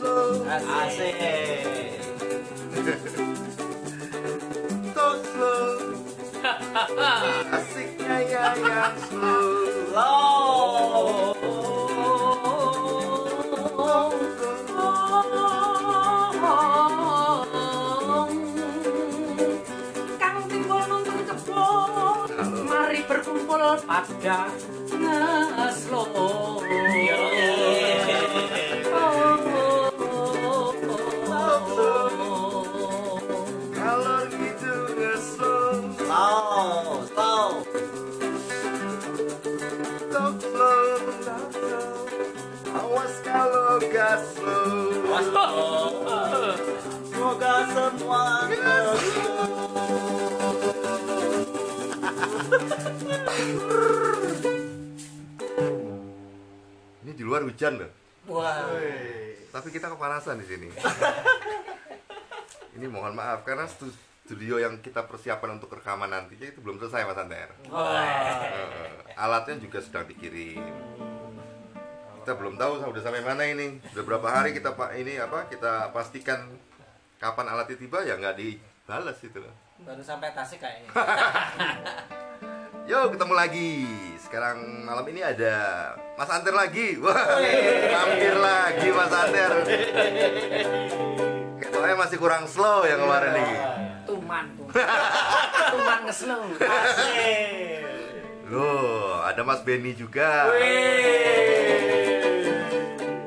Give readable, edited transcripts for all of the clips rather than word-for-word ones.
slow. Asik. Talk slow. Asiknya ya yang slow. Slow. Kang timbul nuntun kebon, mari berkumpul pada ngeslo. Kalau gitu nge-slow. Slow. Slow. Talk slow. Awas kalau gak slow. Semoga semua Ini di luar hujan loh. Wah. Tapi kita kepanasan di sini. Ini mohon maaf karena studio yang kita persiapkan untuk rekaman nantinya itu belum selesai Mas Anter. Alatnya juga sedang dikirim. Kita belum tahu udah sampai mana ini. Udah berapa hari kita kita pastikan kapan alatnya tiba ya nggak dibalas itu loh. Baru sampai Tasik kayaknya. Yo ketemu lagi. Sekarang malam ini ada Mas Anter lagi. Wah, hampir lagi Mas Anter. Kayaknya masih kurang slow yang kemarin nih. Tuman ngeslo. Asik. Loh, ada Mas Benny juga.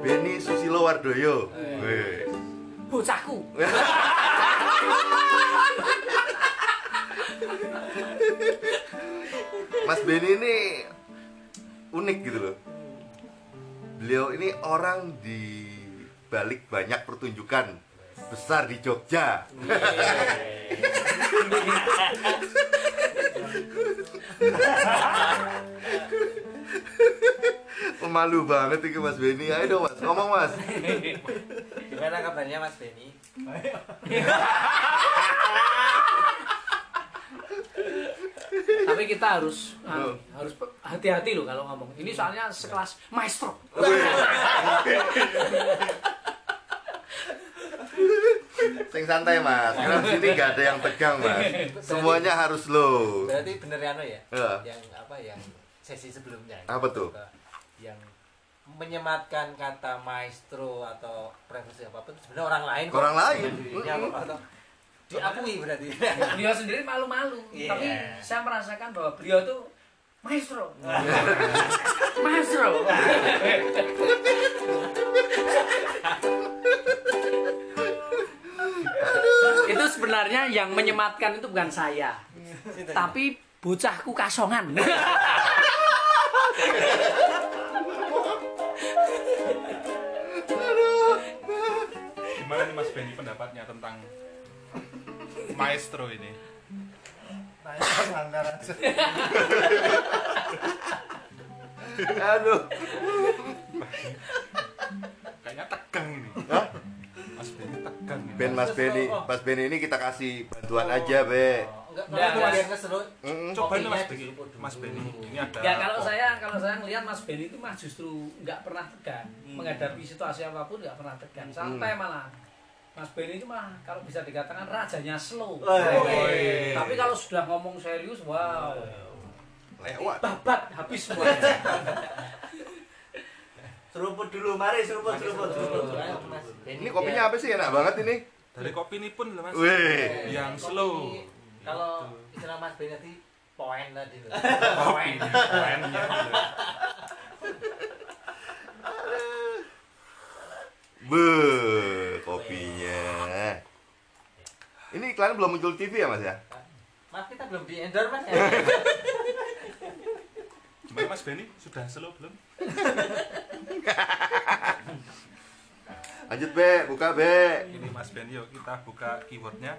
Benny Susilo Wardoyo. Wih. Bocahku. Mas Benny ini unik gitu loh. Beliau ini orang di balik banyak pertunjukan besar di Jogja. Pemalu banget itu Mas Benny. Ayo dong Mas, ngomong Mas. Gimana kabarnya Mas Benny? Tapi kita harus hati-hati loh kalau ngomong. Ini soalnya sekelas maestro. Sing santai Mas, karena di sini nggak ada yang tegang Mas. Semuanya harus slow. Berarti bener ya ya? Iya. Yang sesi sebelumnya. Apa tuh? Yang menyematkan kata maestro atau profesi apapun sebenarnya orang lain. Orang lain. Atau diakui berarti. Beliau sendiri malu-malu. Iya. Tapi saya merasakan bahwa beliau tuh maestro. Maestro. Itu sebenarnya yang menyematkan itu bukan saya, tapi bocahku kasongan. Gimana nih Mas Benny pendapatnya tentang maestro ini? Aduh. Kayaknya tegang ini. Mas Benny tegang ini. Mas Benny ini kita kasih bantuan aja, Be. Coba nih Mas Benny. Ini ada. Ya kalau saya ngelihat Mas Benny itu mah justru nggak pernah tegang menghadapi situasi apapun, nggak pernah tegang, santai malah. Mas Benny itu mah kalau bisa dikatakan rajanya slow. Tapi kalau sudah ngomong serius, wow, Lewat. babat habis semuanya. Seruput dulu, mari seruput. Ini kopinya apa sih? Enak banget ini. Dari kopi ini pun loh Mas. Wih. Yang slow. Kalau istilah Mas Benny tadi poin tadi. Poinnya. Kopinya. Ini iklan belum muncul TV ya Mas ya? Mas kita belum di endorse Mas ya. Gimana Mas Benny? Sudah slow belum? Lanjut Be, buka Be. Ini Mas Benny, yuk kita buka keywordnya.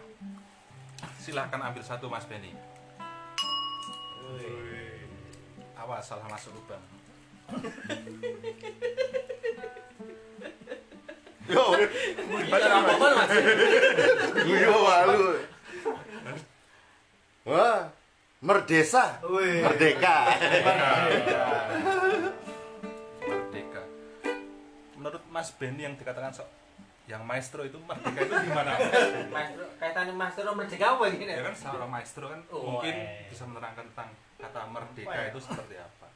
Silahkan ambil satu Mas Benny. Awas salah masuk lubang. Yo, Apa Mas? yo malu. Wah, merdesa. Merdeka. Merdeka. Menurut Mas Benny yang dikatakan sok yang maestro itu merdeka itu gimana? Maestro, kaitannya maestro merdeka apa ini? Ya kan seorang maestro kan Oh, mungkin bisa menerangkan tentang kata merdeka Apa ya? itu seperti apa.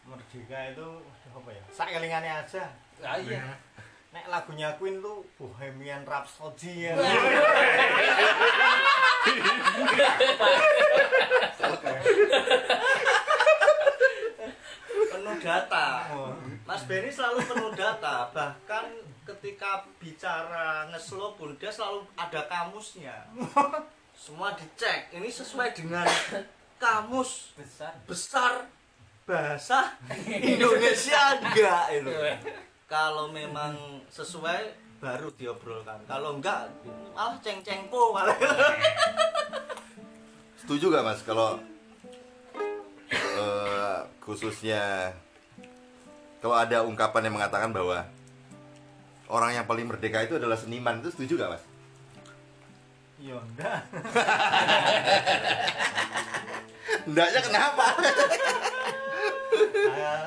Merdeka itu apa ya? Sak kelingannya aja. Ah, iya. Nek lagunya Queen tuh Bohemian Rhapsody ya. Penuh data. Oh. Mas Benny selalu penuh data. Bahkan ketika bicara ngeslow pun dia selalu ada kamusnya. Semua dicek. Ini sesuai dengan kamus besar bahasa Indonesia enggak itu. Kalau memang sesuai baru diobrolkan. Kalau enggak malah ceng-cengpo malah. Setuju gak Mas kalau khususnya kalau ada ungkapan yang mengatakan bahwa orang yang paling merdeka itu adalah seniman, itu setuju gak Mas? Iya enggak. Ndaknya kenapa?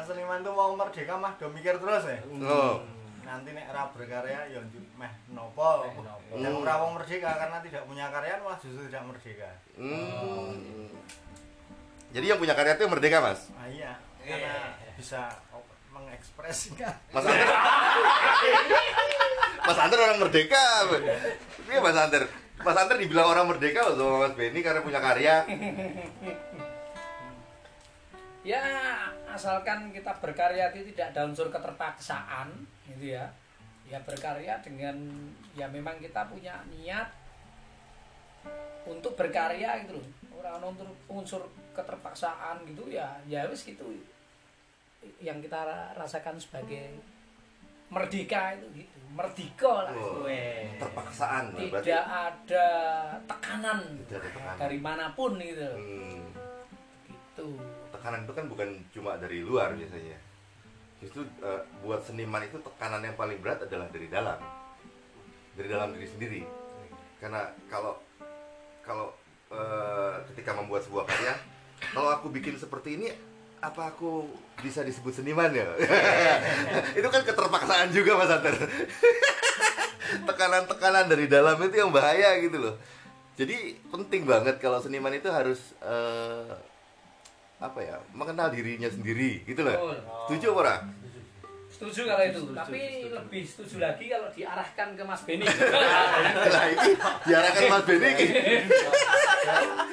Seniman tuh mau merdeka mah do mikir terus ya. Oh. Nanti nek ora berkarya ya meh nopo. Yang ora wong merdeka karena tidak punya karya malah justru tidak merdeka. Jadi yang punya karya itu yang merdeka Mas? Ah iya, karena bisa mengekspresikan. Mas Anter orang merdeka. Iya Mas Anter. Mas Anter dibilang orang merdeka loh sama Mas Benny karena punya karya. Ya, asalkan kita berkarya itu tidak ada unsur keterpaksaan gitu ya. Ya berkarya dengan ya memang kita punya niat untuk berkarya gitu loh. Orang unsur keterpaksaan gitu ya wis gitu. Yang kita rasakan sebagai merdeka itu gitu. Merdeka lah. Oh, terpaksaan. Tidak Berarti ada tekanan tidak ada tekanan. dari manapun gitu. Gitu. Tekanan itu kan bukan cuma dari luar biasanya. Justru buat seniman itu tekanan yang paling berat adalah dari dalam diri sendiri. Karena kalau ketika membuat sebuah karya, kalau aku bikin seperti ini, apa aku bisa disebut seniman ya? Itu kan keterpaksaan juga Mas Anter. Tekanan-tekanan dari dalam itu yang bahaya gitu loh. Jadi penting banget kalau seniman itu harus mengenal dirinya sendiri gitu loh. Setuju apa ora? Setuju kalau itu, tapi lebih setuju lagi kalau diarahkan ke Mas Benny. Nah ini diarahkan Mas Benny iki.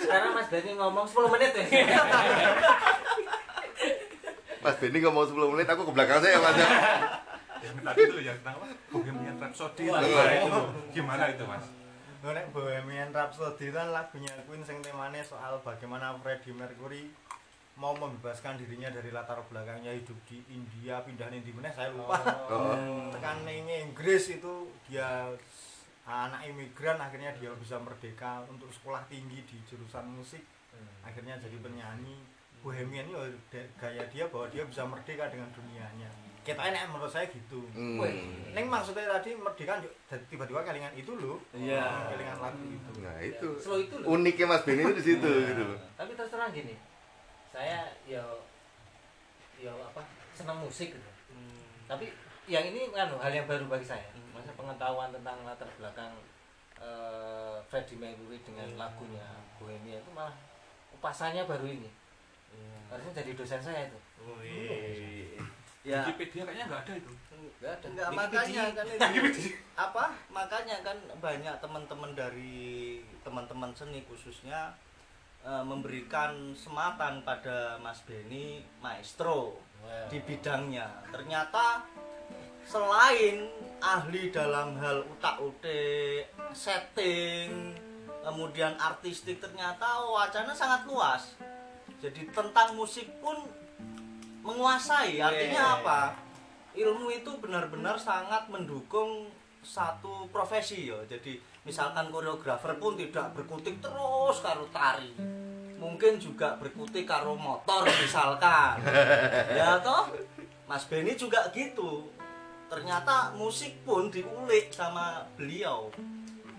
Sekarang Mas Benny ngomong 10 menit ya. Mas Benny ngomong 10 menit, aku ke belakang saya Mas. Yang tadi itu yang tentang apa? Bohemian Rhapsody itu. Nah, itu gimana itu Mas? Nek Bohemian Rhapsody kan lagunya Queen sing temane soal bagaimana Freddie Mercury mau membebaskan dirinya dari latar belakangnya hidup di India, pindah di mana saya lupa. Tekan ning Inggris itu dia anak imigran, akhirnya dia bisa merdeka untuk sekolah tinggi di jurusan musik. Akhirnya jadi penyanyi. Bohemian itu gaya dia bahwa dia bisa merdeka dengan dunianya. Kita enak menurut saya gitu. Neng maksudnya tadi merdeka tiba-tiba kelingan itu loh. Iya. Kelingan lagu itu. Nah itu Slow itu loh. uniknya Mas Benny itu di situ gitu loh. Tapi terus terang gini, saya senang musik gitu. Tapi yang ini kan hal yang baru bagi saya. Masa pengetahuan tentang latar belakang Freddie Mercury dengan lagunya Bohemia itu malah kupasannya baru ini. Harusnya jadi dosen saya itu. Ya. Wikipedia kayaknya nggak ada itu. Enggak ada. Enggak, makanya kan itu makanya kan banyak teman-teman dari teman-teman seni khususnya memberikan sematan pada Mas Benny maestro di bidangnya. Ternyata selain ahli dalam hal utak-utik, setting, kemudian artistik, ternyata wacana sangat luas. Jadi tentang musik pun menguasai. Artinya apa? Ilmu itu benar-benar sangat mendukung satu profesi ya. Jadi misalkan koreografer pun tidak berkutik terus karo tari, mungkin juga berkutik karo motor misalkan. Ya toh Mas Benny juga gitu. Ternyata musik pun diulik sama beliau.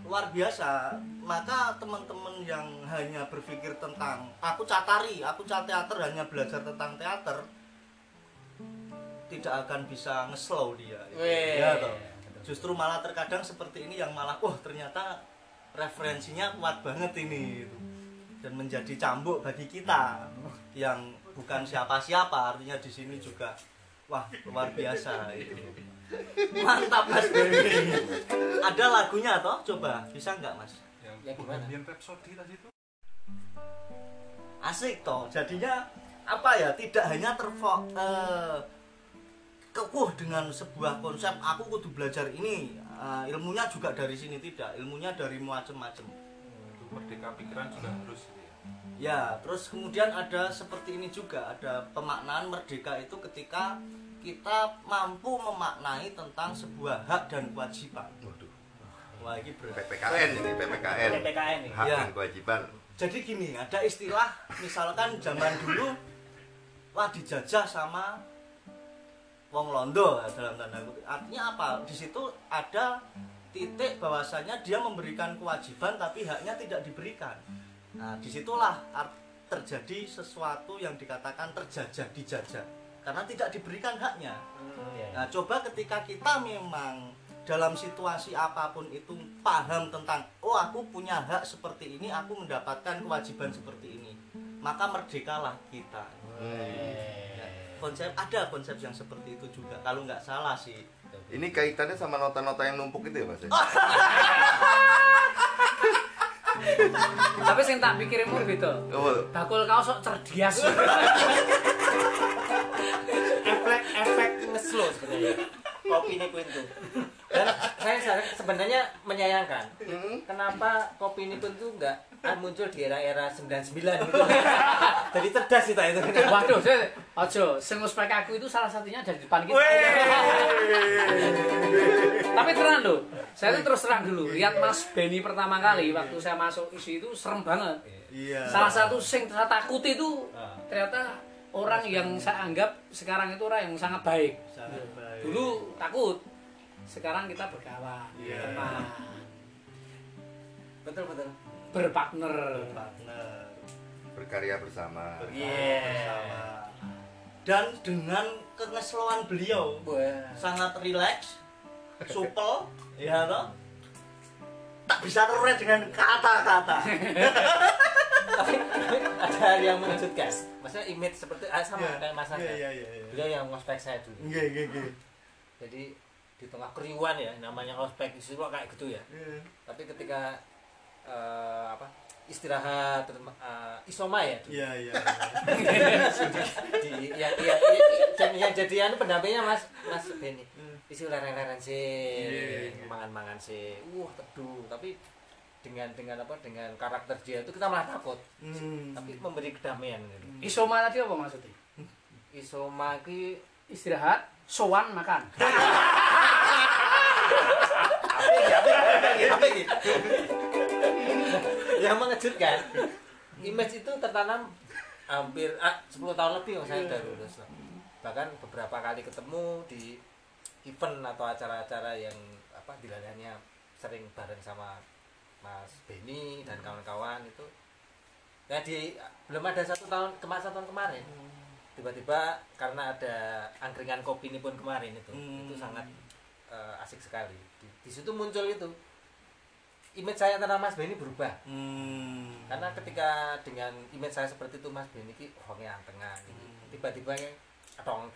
Luar biasa. Maka teman-teman yang hanya berpikir tentang aku catari, aku cat teater, hanya belajar tentang teater, tidak akan bisa nge-slow dia. Ya toh. Justru malah terkadang seperti ini yang malah ternyata referensinya kuat banget ini gitu. Dan menjadi cambuk bagi kita yang bukan siapa-siapa, artinya di sini juga wah luar biasa itu. Mantap Mas Benny. Ada lagunya toh? Coba bisa nggak Mas? Ya, gimana? Bohemian Rhapsody tadi itu. Asik toh. Jadinya apa ya? Tidak hanya kekuh dengan sebuah konsep aku kudu belajar ini, ilmunya juga dari sini, tidak, ilmunya dari macam-macam. Merdeka pikiran juga harus gitu ya. Ya, terus kemudian ada seperti ini juga, ada pemaknaan merdeka itu ketika kita mampu memaknai tentang sebuah hak dan kewajiban. Waduh. Wah, ini berat. PPKN ini, PPKN. PPKN nih. Hak Ya. dan kewajiban. Jadi gini, ada istilah misalkan zaman dulu wah dijajah sama wong Londo dalam tanda kutip. Artinya apa? Di situ ada titik bahwasanya dia memberikan kewajiban tapi haknya tidak diberikan. Nah, disitulah terjadi sesuatu yang dikatakan terjajah, dijajah. Karena tidak diberikan haknya. Nah, coba ketika kita memang dalam situasi apapun itu paham tentang aku punya hak seperti ini, aku mendapatkan kewajiban seperti ini, maka merdekalah kita. Ada konsep yang seperti itu juga kalau nggak salah sih. Ini kaitannya sama nota-nota yang numpuk itu ya Mas? Tapi sing tak pikirinmu gitu. Oh. Bakul kau sok cerdias. efek ngeslow sebenarnya kopi ini pun tuh. Dan saya sebenarnya menyayangkan kenapa kopi ini pun tuh nggak muncul di era-era 99 gitu. Jadi cerdas kita itu. Waduh, ojo, sing ngospek aku itu salah satunya ada di depan kita. Tapi terang loh, saya tuh terus terang dulu. Lihat Mas Benny pertama kali waktu saya masuk isu itu serem banget. Iya. Salah satu sing saya takut itu ternyata orang yang saya anggap sekarang itu orang yang sangat baik. Sangat baik. Dulu takut, sekarang kita berkawan, Iya. teman, Betul. berpartner. Partner. Berkarya bersama. Bersama. Dan dengan kengeslauan beliau Wah. sangat rileks, supel, ya toh. Tak bisa terurut dengan kata-kata. Tapi ada hal yang mengejutkan. Maksudnya image seperti sama Iya. kayak Mas Anda. Iya. Beliau yang ngospek saya dulu. Iya. Jadi di tengah keriuan ya, namanya ngospek itu kayak gitu ya. Tapi ketika istirahat isoma ya dulu. Iya. Dan yang jadi pendampingnya Mas Benny. Isi lereng-lereng sih, mangan-mangan sih. Teduh, tapi dengan karakter dia itu kita malah takut. Tapi memberi kedamaian gitu. Isoma tadi apa maksudnya? Isoma ki Istirahat, sowan makan. apa gitu? Yang mengejutkan, image itu tertanam hampir 10 tahun lebih yang saya udah lulus. Bahkan beberapa kali ketemu di event atau acara-acara yang diladannya sering bareng sama Mas Benny dan kawan-kawan itu. Ya belum ada satu tahun kemarin. Tiba-tiba karena ada angkringan kopi ini pun kemarin itu sangat asik sekali. Di situ muncul itu image saya tentang Mas Benny berubah. Karena ketika dengan image saya seperti itu Mas Benny ki orangnya antengan gitu. Tiba-tiba tong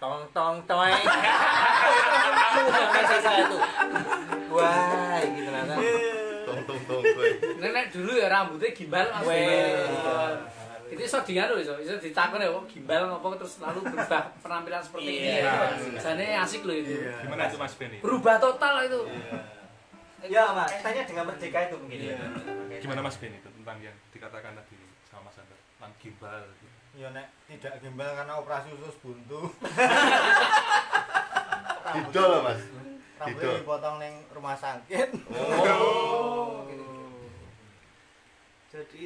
message saya tuh. Wah, gitu lah kan. Tong kowe. Nenek dulu ya rambutnya gimbal Mas. Itu iso dianu iso ditakon ya kok gimbal ngopo terus lalu berubah penampilan seperti ini ya. Jane asik loh itu. Gimana itu Mas Benny? Berubah total itu. Ya, Mas. Kaitannya dengan merdeka itu mungkin ya. Gimana Mas Benny itu tentang yang dikatakan tadi sama Mas Anda tentang gimbal gitu. Ya nek tidak gimbal karena operasi usus buntu. Didol loh Mas. Rambutnya Didol. dipotong ning rumah sakit. Jadi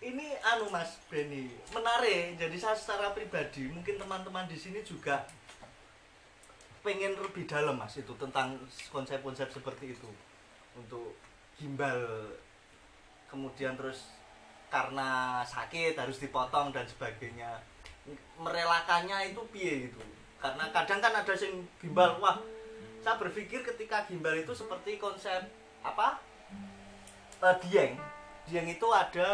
ini Mas Benny menarik. Jadi saya secara pribadi mungkin teman-teman di sini juga pengen lebih dalam Mas itu tentang konsep-konsep seperti itu untuk gimbal, kemudian terus karena sakit harus dipotong dan sebagainya, merelakannya itu piye itu, karena kadang kan ada yang gimbal wah saya berpikir ketika gimbal itu seperti konsep apa? Dieng. Dieng itu ada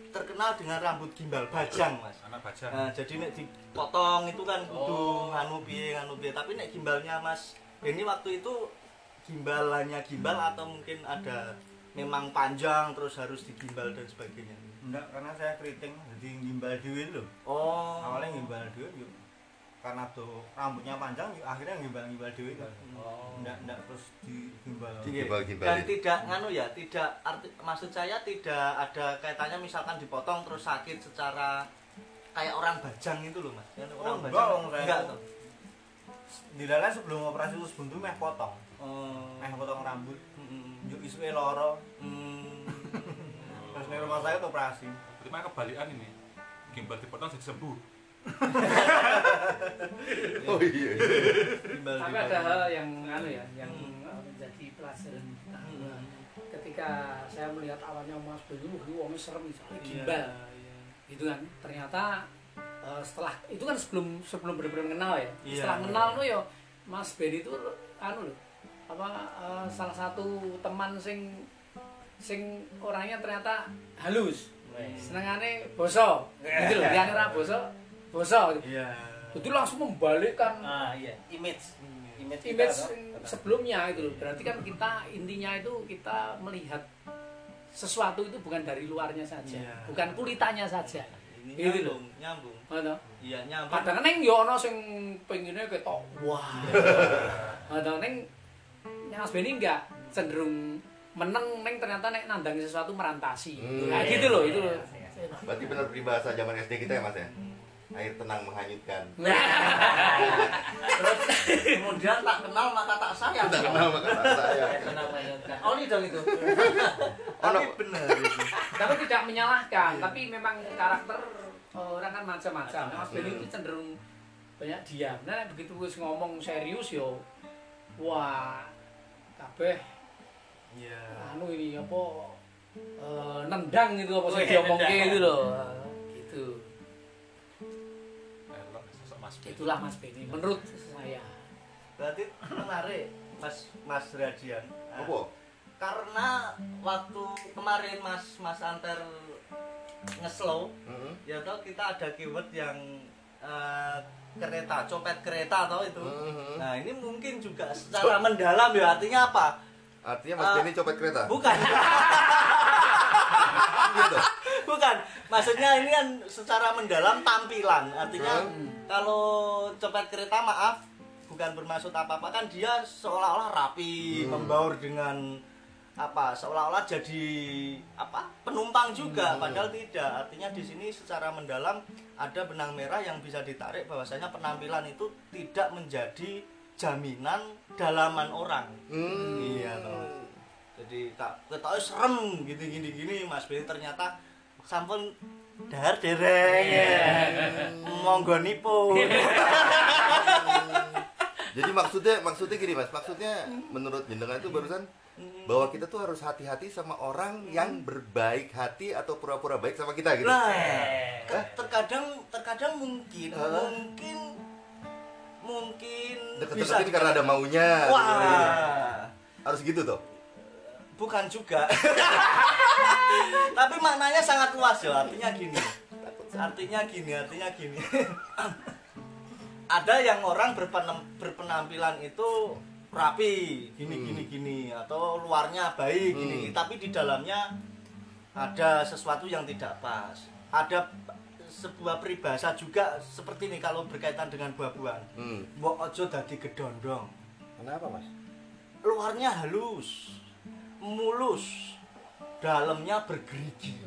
terkenal dengan rambut gimbal bajang, Mas. Anak baca. Nah, jadi nek dipotong itu kan kudu nganu piye. Tapi nek gimbalnya Mas ini waktu itu gimbalannya gimbal atau mungkin ada memang panjang terus harus digimbal dan sebagainya. Enggak, karena saya keriting jadi gimbal dhewe lho. Oh. Awalnya gimbal dhewe yuk. Karena tuh rambutnya panjang yuk, akhirnya gimbal dhewe kan. Oh. Enggak terus digimbal. Gimbal-gimbal. Dan tidak nganu ya, tidak maksud saya tidak ada kaitannya misalkan dipotong terus sakit secara kayak orang bajang itu loh, Mas. Kan orang Oh, bajang. enggak, Enggak saya tuh. Dilala sebelum operasi usus buntu meh potong. Oh. Meh potong rambut. Mm-mm. Yuk isuke loro. Terus di rumah saya tuh operasi. Berarti mah kebalikan ini. Gimbal dipotong jadi sembuh. Oh iya. Gimbal Tapi ada hal yang anu ya, yang menjadi pelajaran kita. Ketika saya melihat awalnya Mas Beni, wongnya serem misalnya gimbal, gitu kan. Ternyata setelah itu kan sebelum benar-benar kenal ya. Iya. Setelah kenal tuh ya Mas Beni itu anu loh, salah satu teman sing orangnya ternyata halus. Senengane boso. Gitu loh, liyane ra boso gitu. Iya. Jadi langsung membalikkan Iya, image image kita, toh. sebelumnya itu loh. Berarti kan kita intinya itu kita melihat sesuatu itu bukan dari luarnya saja, Iya. bukan kulitannya saja. Ini Gitu loh. nyambung. Ngono. Iya, nyambung. Kadang neng yo ana sing pengine ketok. Wah. Kadang neng Mas Beni enggak cenderung meneng neng ternyata nek nandangi sesuatu merantasi. Nah, gitu loh, itu loh. Berarti benar peribahasa zaman SD kita ya Mas ya? Air tenang menghanyutkan. Terus kemudian tak kenal maka tak sayang. Tak kenal maka tak sayang. Kenapa ya? Oli dong itu. Tapi benar itu. Tapi tidak menyalahkan, tapi memang karakter orang kan macam-macam. Mas Beni itu cenderung banyak diam. Nah, begitu wis ngomong serius yo, wah, kabeh Iya. anu ini apa nendang gitu apa sih Oh, iya, diomongke nendang. itu loh. Gitu. Elok sosok Mas Beni. Itulah Mas Beni menurut saya. Berarti menarik Mas Radian. Nah, Apa? karena waktu kemarin Mas Anter ngeslow, ya toh kita ada keyword yang kereta, copet kereta atau itu. Nah, ini mungkin juga secara mendalam ya, artinya apa? Artinya Mas Beni copet kereta? Bukan. Gitu. Bukan. Maksudnya ini kan secara mendalam tampilan. Artinya kalau copet kereta, maaf, bukan bermaksud apa-apa, kan dia seolah-olah rapi, membaur dengan apa? Seolah-olah jadi apa? Penumpang juga, padahal tidak. Artinya di sini secara mendalam ada benang merah yang bisa ditarik bahwasanya penampilan itu tidak menjadi jaminan dalaman orang. Iya, toh. Jadi tak ketoke serem gini Mas Beni, ternyata sampun dahar dereng. Monggo nipu. Jadi maksudnya gini Mas, maksudnya menurut jenengan itu barusan bahwa kita tuh harus hati-hati sama orang yang berbaik hati atau pura-pura baik sama kita gitu. Nah, terkadang mungkin Deket-deketin karena ada maunya. Wah, Harus gitu tuh. bukan juga. Tapi maknanya sangat luas ya. Artinya gini. Ada yang orang berpenampilan itu rapi, gini atau luarnya baik gini, tapi di dalamnya ada sesuatu yang tidak pas. Ada sebuah peribahasa juga seperti ini kalau berkaitan dengan buah-buahan. Mbok ojo dadi gedondong. Kenapa Mas? Luarnya halus, mulus, dalamnya bergerigi.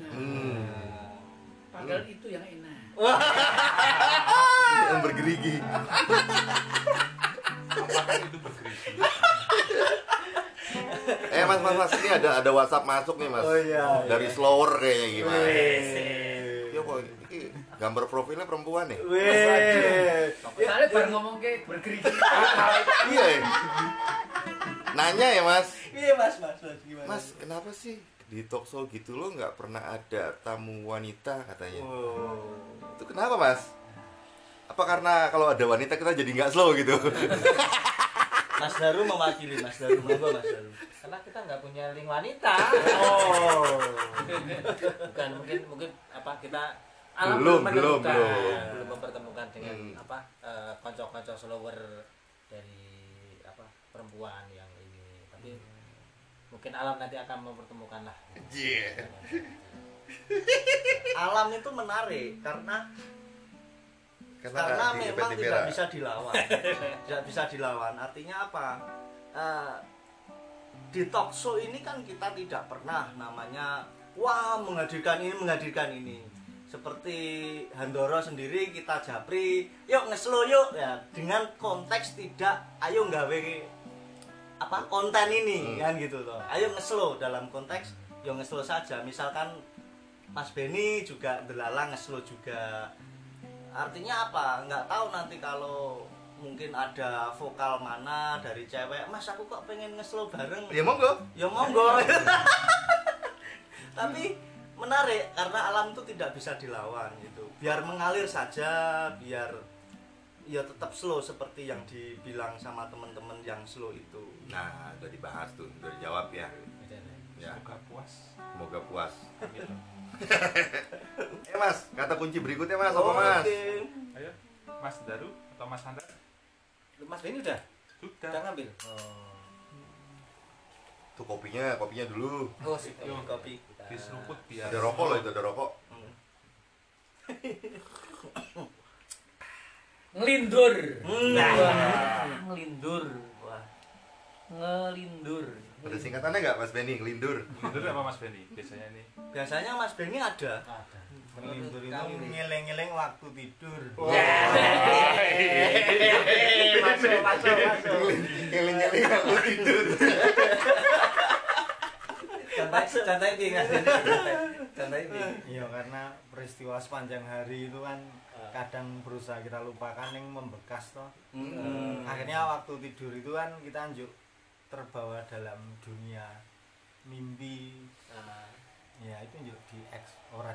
Padahal itu yang enak. Yang bergerigi. Apakah itu bergerigi? Mas, ini ada WhatsApp masuk nih Mas. Oh, iya. Dari slower kayaknya gimana? Weh. Ya kok ini gambar profilnya perempuan nih? Weh. Soalnya baru ngomong ke bergerigi. Iya ya. Nanya ya Mas. Iya Mas gimana? Mas, kenapa sih di talk show gitu lo nggak pernah ada tamu wanita katanya? Oh. Itu kenapa Mas? Apa karena kalau ada wanita kita jadi nggak slow gitu? Mas Daru mewakili Mas Daru, monggo Mas Daru. Karena kita nggak punya link wanita. Oh. Bukan mungkin apa kita alam Belum, menemukan, belum. belum mempertemukan dengan konco-konco follower dari perempuan yang ini. Tapi mungkin alam nanti akan mempertemukan lah. Yeah. Alam itu menarik karena memang tidak bisa dilawan. Tidak bisa dilawan. Artinya apa? Di talk show ini kan kita tidak pernah namanya wah menghadirkan ini. Seperti Handoro sendiri kita japri, yuk ngeslo yuk ya, dengan konteks tidak ayo nggawe konten ini kan gitu loh. Ayo ngeslo dalam konteks yo ngeslo saja. Misalkan Mas Benny juga delala ngeslo juga. Artinya apa? Nggak tahu nanti kalau mungkin ada vokal mana dari cewek, Mas aku kok pengen ngeslo bareng. Ya monggo. Ya monggo. Tapi menarik karena alam itu tidak bisa dilawan gitu. Biar mengalir saja, biar ya tetap slow seperti yang dibilang sama teman-teman yang slow itu. Nah, udah dibahas tuh, udah dijawab ya. Ya. Semoga puas. Semoga puas. Amin. Mas, kata kunci berikutnya Mas, apa Mas? Oke. Ayo, Mas Daru atau Mas Handra? Mas Benny udah Sudah. ngambil. Tuh kopinya dulu. Oh, sip. Yuk, kopi. Diseruput biar. Ada rokok loh itu, ada rokok. Ngelindur. Nah. Ngelindur. Wah. Ngelindur. Ada singkatannya nggak Mas Benny, ngelindur? Lindur apa Mas Benny? Biasanya ini. Biasanya Mas Benny ada. Ada. Melindur itu ngeleng-ngeleng waktu tidur. Masuk. Ngeling-ngeling aku tidur. Contohnya ini Mas Benny. Contohnya ini. Iya, karena peristiwa sepanjang hari itu kan kadang berusaha kita lupakan yang membekas toh. Akhirnya waktu tidur itu kan kita terbawa dalam dunia mimpi. Ya itu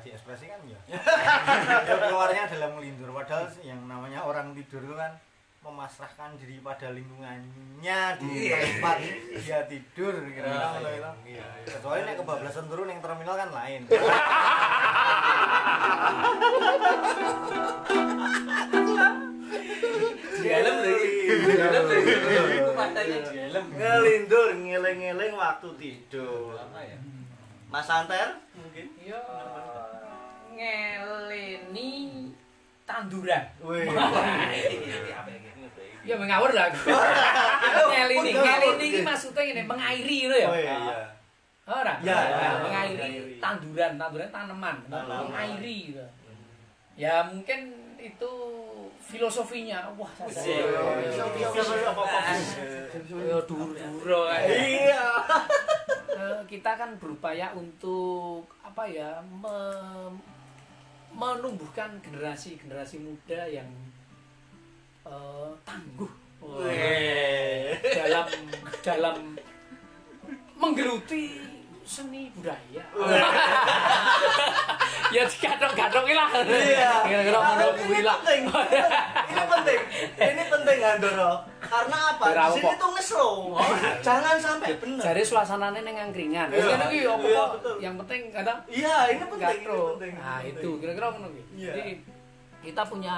diekspresikan ya. Ya keluarnya dalam melindur, padahal yang namanya orang tidur itu kan memasrahkan diri pada lingkungannya di tempat dia tidur kira-kira ngono itu. Kecuali nek kebablasan turun yang terminal kan lain. Di dalam lagi. Di dalam lagi. Itu pantainya di dalam. Ngelindur, ngeleng-ngeleng waktu tidur. Apa ya? Mas Anter mungkin. Ya ngeleni tanduran. Wih. Ya mengawur lah. Ngeleni iki maksudnya ngene, mengairi ngono ya. Oh iya. Ora. Ya, mengairi tanduran tanaman, mengairi gitu. Ya mungkin itu filosofinya. Wah, ya duro. Iya. Kita kan berupaya untuk apa ya, menumbuhkan generasi muda yang tangguh dalam menggeluti seni budaya. Ya dikatok-katok lah. Iya. Kira-kira ngono kuwi lah. Ini penting Handoro. Karena apa? Ora Di sini apa. tuh ngeslo. Jangan sampai bener. Jare suasanane ning angkringan. Wis Iya. ngono ki apa Iya, kok betul. yang penting kadang Iya, ini penting, ini gatro. penting. Nah, itu kira-kira ngono ki. Iya. Jadi kita punya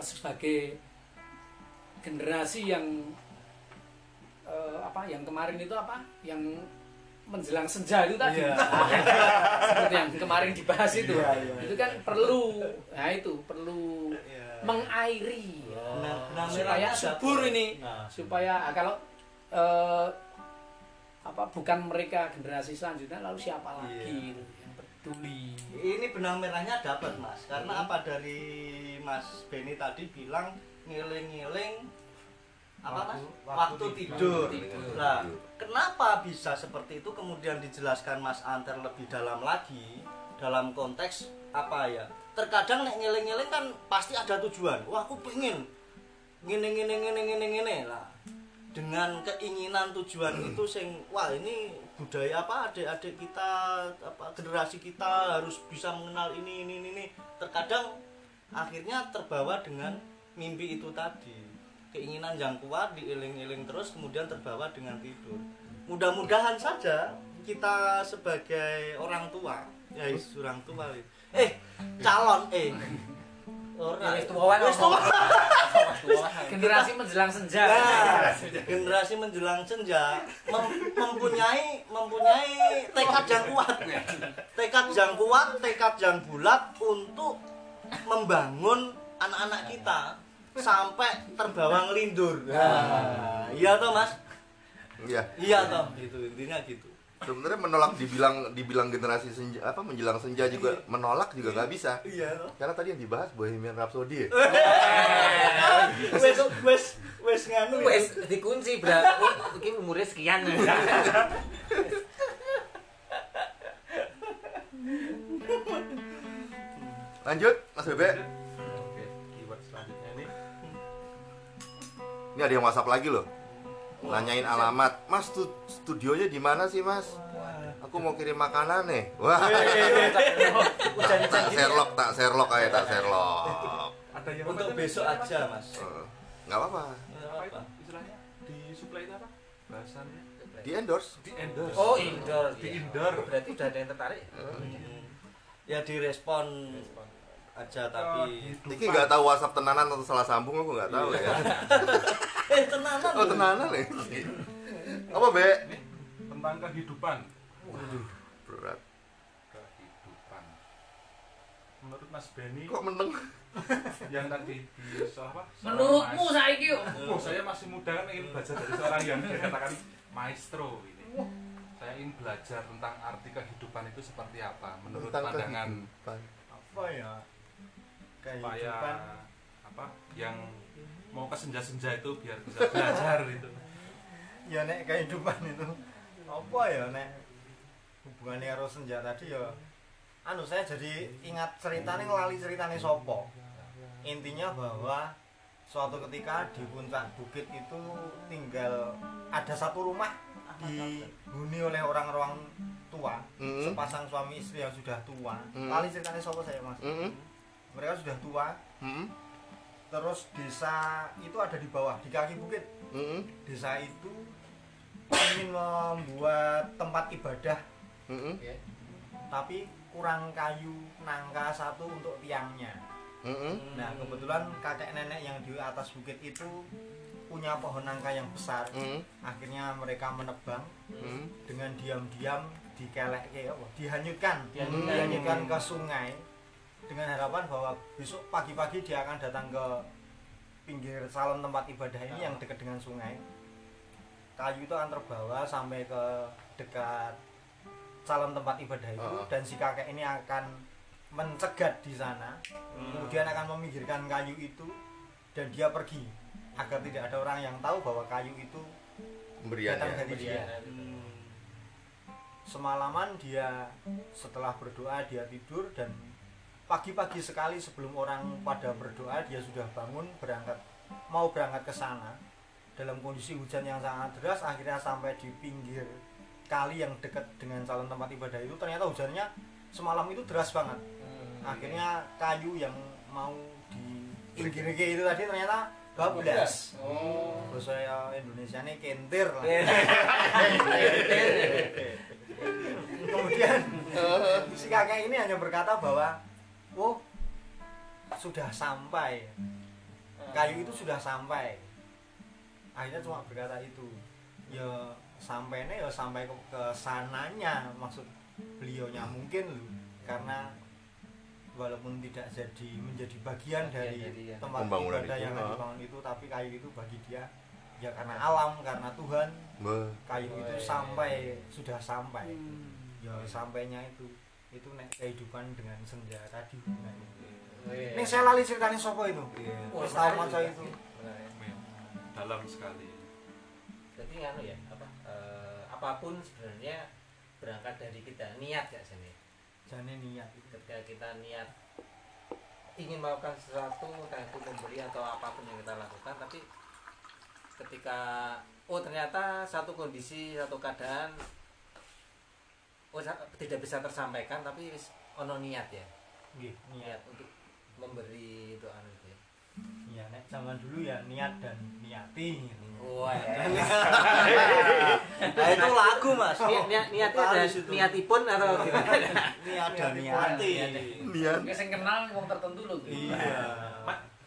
sebagai generasi yang yang kemarin itu yang menjelang senja itu tadi. Iya. Seperti yang kemarin dibahas itu. Iya. Itu kan perlu perlu Iya. mengairi Nah, supaya merahnya subur dapet. ini. Nah. Supaya kalau bukan mereka generasi selanjutnya lalu siapa lagi Iya. yang peduli. Ini benang merahnya dapat Mas. Karena apa dari Mas Benny tadi bilang ngiling-ngiling apa Mas? Waktu tidur. Nah, kenapa bisa seperti itu kemudian dijelaskan Mas Anter lebih dalam lagi dalam konteks apa ya? Terkadang nek ngiling-ngiling kan pasti ada tujuan. Wah, aku pengen ngene lah. Dengan keinginan tujuan itu sing wah ini budaya apa adik-adik kita apa generasi kita harus bisa mengenal ini terkadang akhirnya terbawa dengan mimpi itu tadi keinginan yang kuat diiling-iling terus kemudian terbawa dengan tidur. Mudah-mudahan saja kita sebagai orang tua, ya orang tua, calon orang Wis tuwa wae. wis tuwa. Generasi menjelang senja. Nah, generasi menjelang senja mempunyai tekad yang kuat, tekad yang bulat untuk membangun anak-anak kita sampai terbawa ngelindur. Nah, iya toh Mas? Iya. Iya toh, itu intinya gitu. Sebenarnya menolak dibilang generasi senja menjelang senja juga menolak juga nggak bisa. Iya toh. Karena tadi yang dibahas Bohemian Rhapsody. Wes nganu Wes dikunci berarti iki umure sekian. Lanjut, Mas Bebe. Oke, keyword selanjutnya ini Ini ada yang WhatsApp lagi loh. Nanyain alamat. Mas, studionya di mana sih, Mas? Aku mau kirim makanan nih. Wah. Tak Sherlock aja, tak Sherlock. ada yang untuk apa tadi? besok aja Mas. Nggak apa-apa. Apa itu istilahnya? Di supply itu apa? Bahasannya Di endorse. di endorse. Oh, indoor. Di Iya. indoor. Berarti udah ada yang tertarik. Ya direspon aja tapi Iki nggak tahu WhatsApp tenanan atau salah sambung, aku nggak tahu ya. tenanan. Oh, tenanan nih. Apa, Be? Ini tentang kehidupan. Berat. Kehidupan. Menurut Mas Benny Kok meneng? yang tadi di soal apa? Soal Menurutmu mas- saiki yo. Oh, saya masih muda kan ingin belajar dari seorang yang dikatakan maestro ini. Saya ingin belajar tentang arti kehidupan itu seperti apa menurut Tentang pandangan kehidupan. Apa ya? supaya Kehidupan apa yang mau ke senja-senja itu biar bisa belajar itu. ya nek kehidupan itu apa ya nek hubungannya karo senja tadi ya saya jadi ingat ceritanya ngelali ceritanya sopo. Intinya bahwa suatu ketika di puncak bukit itu tinggal ada satu rumah dihuni oleh orang-orang tua, sepasang suami istri yang sudah tua. Lali ceritanya sopo saya Mas. Mereka sudah tua. Terus desa itu ada di bawah, di kaki bukit. Desa itu ingin membuat tempat ibadah, tapi kurang kayu nangka satu untuk tiangnya. Nah kebetulan kakek nenek yang di atas bukit itu punya pohon nangka yang besar. Akhirnya mereka menebang dengan diam-diam dihanyutkan ke sungai dengan harapan bahwa besok pagi-pagi dia akan datang ke pinggir salon tempat ibadah ini yang dekat dengan sungai. Kayu itu akan terbawa sampai ke dekat salon tempat ibadah itu dan si kakek ini akan mencegat di sana, kemudian akan meminggirkan kayu itu dan dia pergi agar tidak ada orang yang tahu bahwa kayu itu datang dari dia. Semalaman dia setelah berdoa dia tidur dan pagi-pagi sekali sebelum orang pada berdoa dia sudah bangun mau berangkat ke sana dalam kondisi hujan yang sangat deras. Akhirnya sampai di pinggir kali yang dekat dengan salon tempat ibadah itu ternyata hujannya semalam itu deras banget. Akhirnya kayu yang mau di pinggir itu tadi ternyata bablas. Bahasa Indonesia ini kentir lah. Kemudian si kakek ini hanya berkata bahwa sudah sampai, kayu itu sudah sampai. Akhirnya cuma berkata itu. Ya sampai ke sananya, maksud beliaunya mungkin loh, karena walaupun tidak menjadi bagian dari tempat ibadah yang dibangun itu, tapi kayu itu bagi dia ya karena alam, karena Tuhan. Kayu itu sudah sampai. Ya sampainya itu nek kehidupan dengan senja tadi. Ning saya lali ceritanya sopo itu. Wis tau maca itu. Dalam sekali. Jadi ya apapun sebenarnya berangkat dari kita niat ya Jane niat. Ketika kita niat ingin melakukan sesuatu, entah itu memberi atau apapun yang kita lakukan, tapi ketika ternyata satu kondisi, satu keadaan tidak bisa tersampaikan, tapi ono niat ya. Nggih, Niat untuk memberi doa itu ya. Ya nek zaman dulu ya niat dan niati gitu. Wah. Nah itu lagu mas. Niatnya ada niatipun atau gimana? Niat dan niati. Niat. Mungkin sing kenal wong tertentu lho. Iya.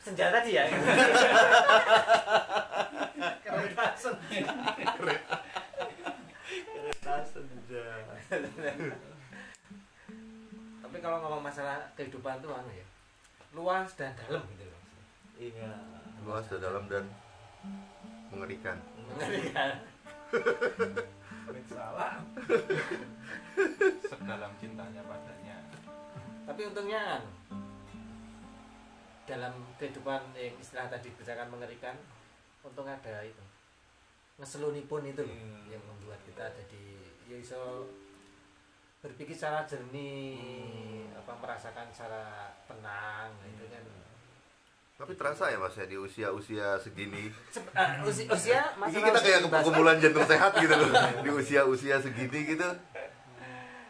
Senjata sih ya. Kereta senja. Tapi kalau ngomong masalah kehidupan tuh anu ya, luas dan dalam gitu loh. Iya. Luas dan dalam dan mengerikan. Salah. Sedalam cintanya padanya. Tapi untungnya anu, dalam kehidupan yang istilah tadi bicarakan mengerikan, untung ada itu ngeselunipun itu loh, yang membuat kita jadi ya iso berpikir secara jernih, apa merasakan secara tenang itu kan. Tapi terasa ya Mas ya di usia-usia segini. Usia Ini kita kayak perkumpulan jantung sehat gitu loh. Di usia-usia segini gitu.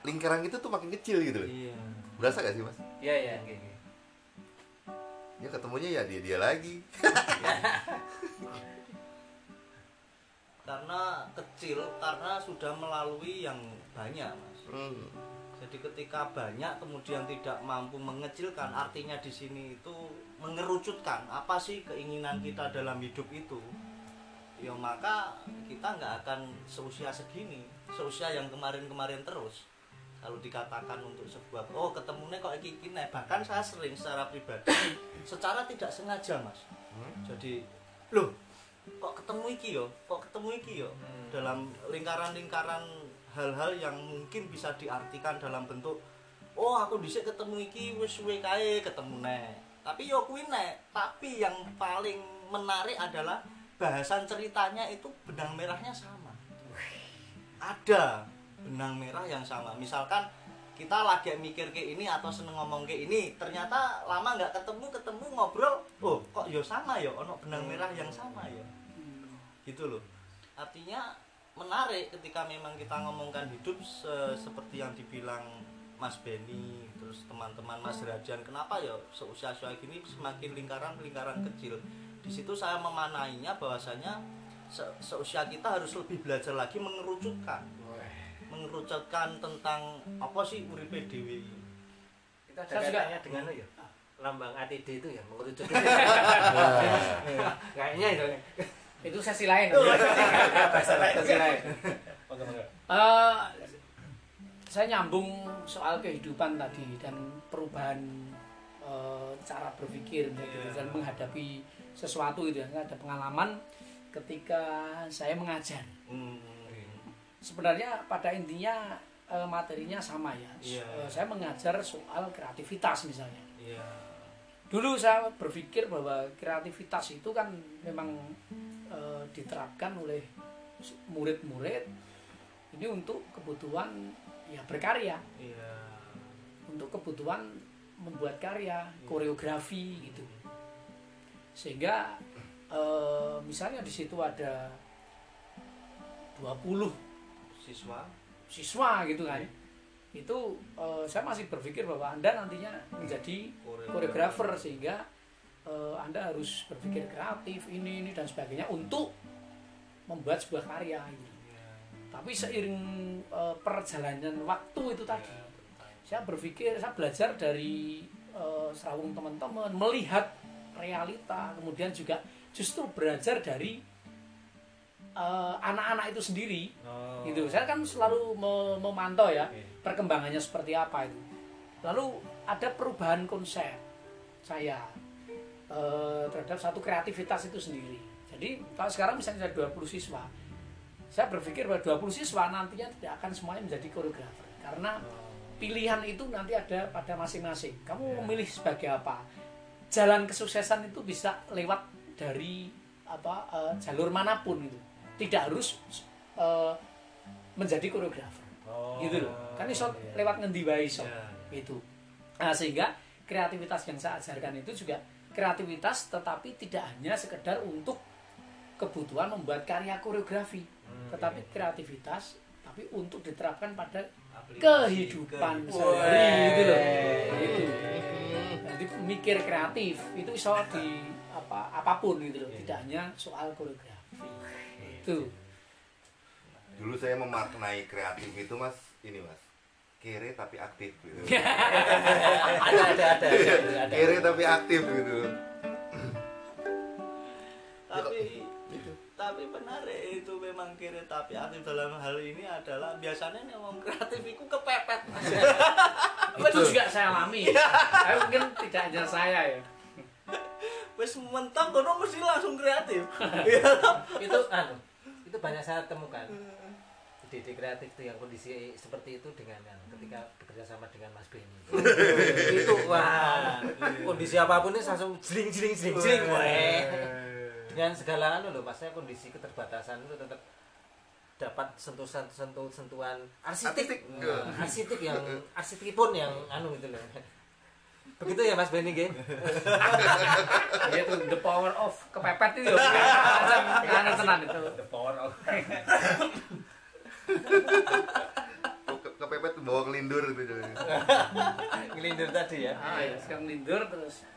Lingkaran itu tuh makin kecil gitu loh. Iya. Berasa gak sih Mas? Iya ya kayak gitu. Ya ketemunya ya dia lagi. Karena kecil, karena sudah melalui yang banyak mas. Jadi ketika banyak kemudian tidak mampu mengecilkan, artinya di sini itu mengerucutkan apa sih keinginan kita dalam hidup itu. Ya maka kita nggak akan seusia segini, seusia yang kemarin-kemarin terus. Kalau dikatakan untuk sebuah ketemunya kok iki nek, bahkan saya sering secara pribadi secara tidak sengaja mas. Jadi loh kok ketemu iki yo dalam lingkaran-lingkaran hal-hal yang mungkin bisa diartikan dalam bentuk aku dhisik ketemu iki wis suwe kae ketemu nek. Tapi yo kuwi nek, tapi yang paling menarik adalah bahasan ceritanya itu benang merahnya sama. Ada benang merah yang sama. Misalkan kita lagi mikir kayak ini atau seneng ngomong kayak ini, ternyata lama nggak ketemu ngobrol, kok yo sama yo, ono benang merah yang sama ya, gitu loh. Artinya menarik ketika memang kita ngomongkan hidup seperti yang dibilang Mas Benny, terus teman-teman Mas Rajan, kenapa ya seusia-usia gini semakin lingkaran kecil. Di situ saya memanainya bahwasanya seusia kita harus lebih belajar lagi mengerucutkan tentang apa sih uripe dhewe. Kita ada kaitannya dengan ya lambang ATD itu ya mengerucut. Kayaknya itu sesi lain. Sesi lain. Saya nyambung soal kehidupan tadi dan perubahan cara berpikir gitu, dan menghadapi sesuatu itu ya. Ada pengalaman ketika saya mengajar. Sebenarnya pada intinya materinya sama ya. Saya mengajar soal kreativitas misalnya. Dulu saya berpikir bahwa kreativitas itu kan memang diterapkan oleh murid-murid ini untuk kebutuhan ya berkarya, untuk kebutuhan membuat karya, koreografi gitu. Sehingga misalnya di situ ada 20 siswa gitu kan. Itu saya masih berpikir bahwa Anda nantinya menjadi koreografer, sehingga Anda harus berpikir kreatif ini dan sebagainya untuk membuat sebuah karya gitu. Tapi seiring perjalanan waktu itu tadi, saya berpikir, saya belajar dari serawung teman-teman, melihat realita, kemudian juga justru belajar dari anak-anak itu sendiri. Gitu. Saya kan selalu memantau ya perkembangannya seperti apa itu. Lalu ada perubahan konsep saya terhadap satu kreativitas itu sendiri. Jadi kalau sekarang misalnya ada 20 siswa, saya berpikir bahwa 20 siswa nantinya tidak akan semuanya menjadi koreografer, karena pilihan itu nanti ada pada masing-masing. Kamu memilih sebagai apa? Jalan kesuksesan itu bisa lewat dari jalur manapun itu. Tidak harus menjadi koreografer. Gitu loh. Kan iso lewat ngendi wae iso. Gitu. Nah, sehingga kreativitas yang saya ajarkan itu juga kreativitas, tetapi tidak hanya sekedar untuk kebutuhan membuat karya koreografi, tetapi kreativitas tapi untuk diterapkan pada kehidupan sehari gitu loh. Gitu. Jadi mikir kreatif itu iso apapun gitu loh, tidak hanya soal koreografi. Itu. Dulu saya memaknai kreatif itu Mas, ini Mas. Kere tapi aktif gitu. ada. Kere tapi aktif gitu. Tapi benar itu memang kira tapi aktif dalam hal ini adalah biasanya yang ngomong kreatif itu kepepet. Itu juga saya alami. Tapi mungkin tidak hanya saya ya. Wes mentok kono mesti langsung kreatif. Itu banyak saya temukan. Ide kreatif itu yang kondisi seperti itu dengan ketika bekerja sama dengan Mas Benny. Itu wah, kondisi apapun ini langsung jling. Dengan segala loh maksudnya kondisi keterbatasan itu tetap dapat sentuhan arsitek yang arsitek pun yang gitu loh. Begitu ya Mas Benny nggih. Itu the power of kepepet itu. Macam tenan itu the power of. Kepepet bawa kelindur gitu. Ngelindur tadi ya. Ya, sekarang lindur terus.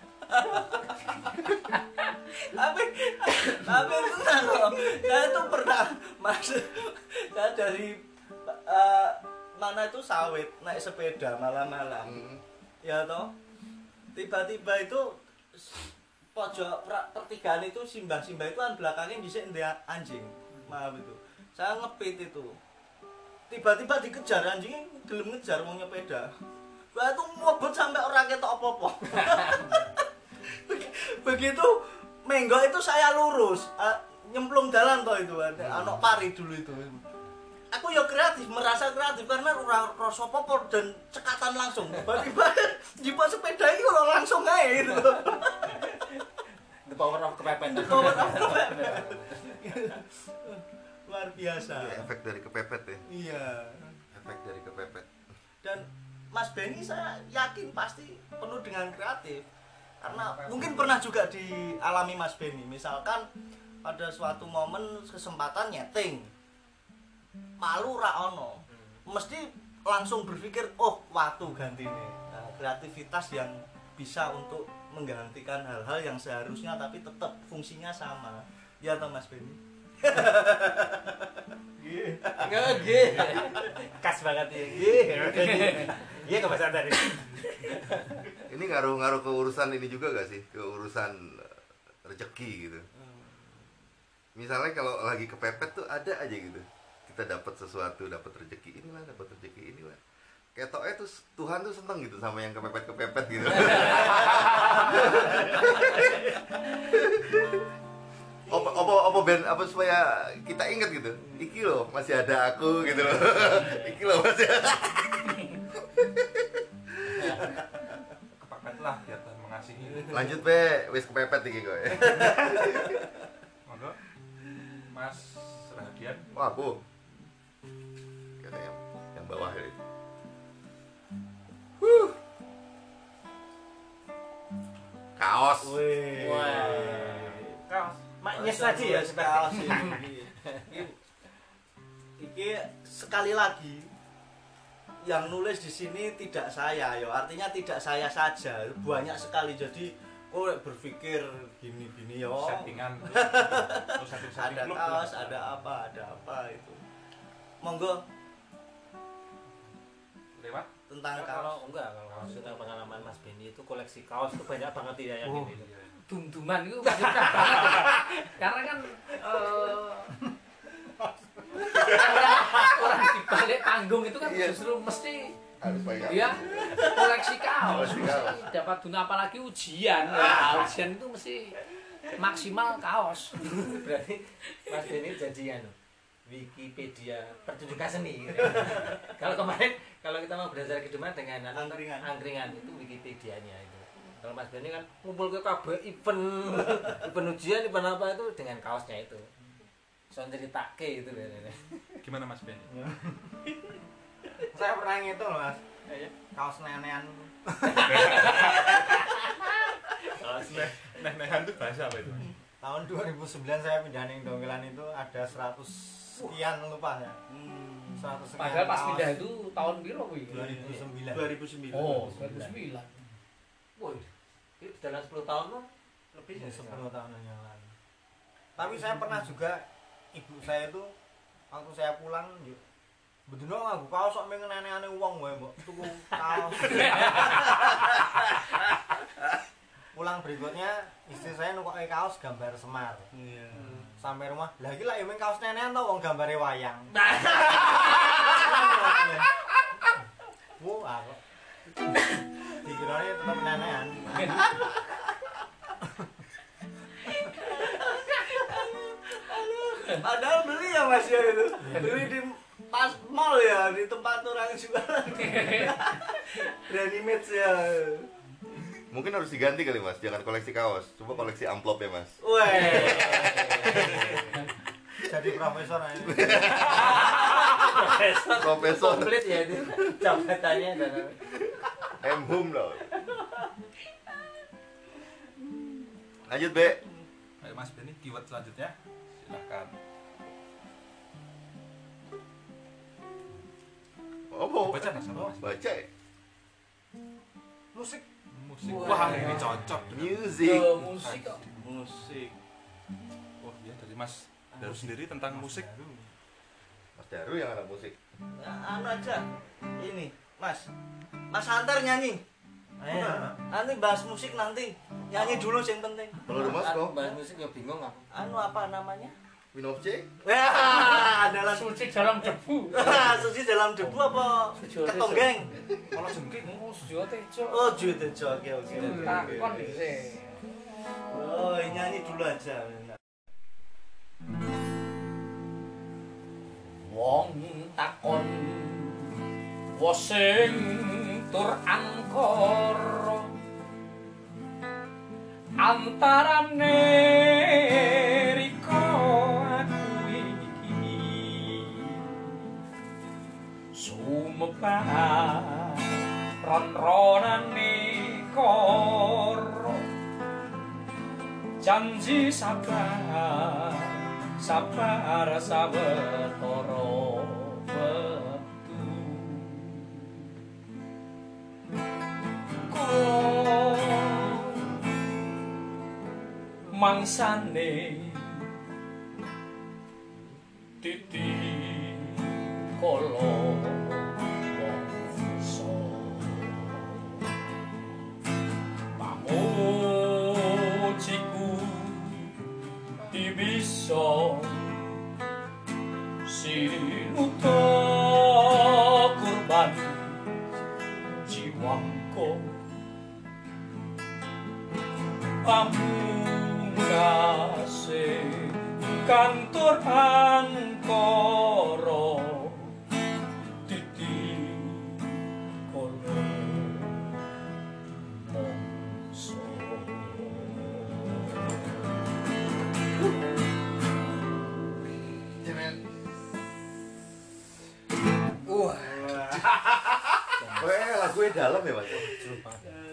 tapi tenang loh, saya itu pernah masuk, saya dari mana itu Sawit naik sepeda malam-malam, ya toh tiba-tiba itu pojok pertigaan itu simbah itu kan belakangnya bisa anjing, maaf itu saya ngepit itu tiba-tiba dikejar anjing, gelem ngejar mau nyepeda, gua itu ngobot sampai orang ketok apa-apa. Begitu menggok itu saya lurus nyemplung jalan toh itu anak pari dulu itu aku ya kreatif, merasa kreatif karena rasa popor dan cekatan langsung tiba-tiba jiwa sepeda itu langsung aja gitu. The power of kepepet. Luar biasa Ya, efek dari kepepet ya. iya, Efek dari kepepet. dan Mas Benny saya yakin pasti penuh dengan kreatif karena mungkin pernah juga dialami Mas Benny, misalkan ada suatu momen kesempatan nyeting malu ra ono mesti langsung berpikir oh waktu ganti nih, nah, kreativitas yang bisa untuk menggantikan hal-hal yang seharusnya tapi tetap fungsinya sama ya toh Mas Benny. Nggih. Khas banget ya. Iya kebiasaan tadi. Ini ngaruh ke urusan ini juga gak sih? Ke urusan rezeki gitu. Misalnya kalau lagi kepepet tuh ada aja gitu. Kita dapat sesuatu, dapat rezeki inilah, dapat rezeki inilah. Ketoknya tuh Tuhan tuh seneng gitu sama yang kepepet gitu. Apa supaya kita ingat gitu. Iki loh masih ada aku gitu loh. Iki loh masih ada. Kepepet lah biar Tuhan mengasihi. Lanjut be, wis kepepet iki kowe. Monggo Mas Rahadian. Wah, aku. Kata yang bawah ini. Kaos. Kaos. Maknyes tadi ya kaos iki sekali lagi yang nulis di sini tidak saya ya, artinya tidak saya saja, banyak sekali. Jadi kok berpikir gini-gini ya. Settingan. Ada kaos, ada apa itu. Monggo Lewat. tentang kalau kaos. kalau maksudnya pengalaman Mas Benny itu koleksi kaos itu banyak banget ya yang Oh, gitu. iya. Dum-duman itu banyak banget. Karena kan orang di balik panggung itu kan Iya. justru mesti Harus pakai. dia koleksi kaos. Koleksi kaos. Mesti dapat guna apalagi ujian. Nah, ujian itu mesti maksimal kaos. Berarti Mas Benny jadi Wikipedia pertunjukan seni. Kalau kemarin kalau kita mau belajar kehidupan dengan angkringan itu Wikipedianya itu. Kalau Mas Benny kan ngumpul ke kabeh event ujian, event apa itu dengan kaosnya itu. Soal ceritake itu. Gimana Mas Benny? Saya pernah ngitung loh Mas. Iya. Kaos nenean. Nenehan itu bahasa apa itu? Tahun 2009 saya pindah ning Dongelan itu ada 100 sekian lupa ya. 100 sekian. Padahal pas kaos. pindah itu tahun piro kuwi? 2009. 2009. Oh, 2009. Woi, itu dalam 10 tahun loh Lebih Ya, ya. 10 tahunan yang lalu. Tapi saya pernah juga ibu saya itu waktu saya pulang yuk betul aku kaos sok mengen aneh-aneh uang gue mbok tuku kaos. Pulang berikutnya istri saya nukoki kaos gambar Semar. Iya. Sampai rumah lagi lah emang kaos nenean tau wong gambare wayang. Wah, kok. Dikiranya tetap nenean. Padahal beli ya Mas ya itu. Beli di pas mall ya, di tempat orang jualan. Readymade ya. Mungkin harus diganti kali Mas, jangan koleksi kaos, coba koleksi amplop ya Mas. Weh. Jadi profesor aja. Profesor Komplit ya itu jabatannya dan M.Hum loh. Lanjut Be. Ayo Mas Benny, keyword selanjutnya. Silahkan. Oh, Baca Mas, apa Mas? baca ya? Musik. Musik. Wah. Wah, ini cocok. Music. Musik kok. Musik. Oh iya, dari Mas Daru sendiri tentang musik. Mas Daru yang anak musik. Nah, anu aja. Ini, Mas. Mas Antar nyanyi. Ayo. Nanti bahas musik nanti. Nyanyi dulu yang penting. Kalau ada Mas kok, bahas musik ya bingung aku. Anu apa namanya? Winov C. Ya, adalah Suci dalam debu. suci dalam debu apa ketonggeng? Kalau jengking, Oh, Sujo Tejo. Oh, jutejo. Oke. Takon sih. Oh, nyanyi dulu aja. Wong takon wosing tur angkara antarane riko aku iki sumebar ron-ronane karo janji sabar sabar sawetara wektu kok mangsane titi kala wangsa pamujiku bisa sinuta kurban jiwaku pamungkase kantor angkara titi kala mongso. Wah, lagunya dalam ya Mas.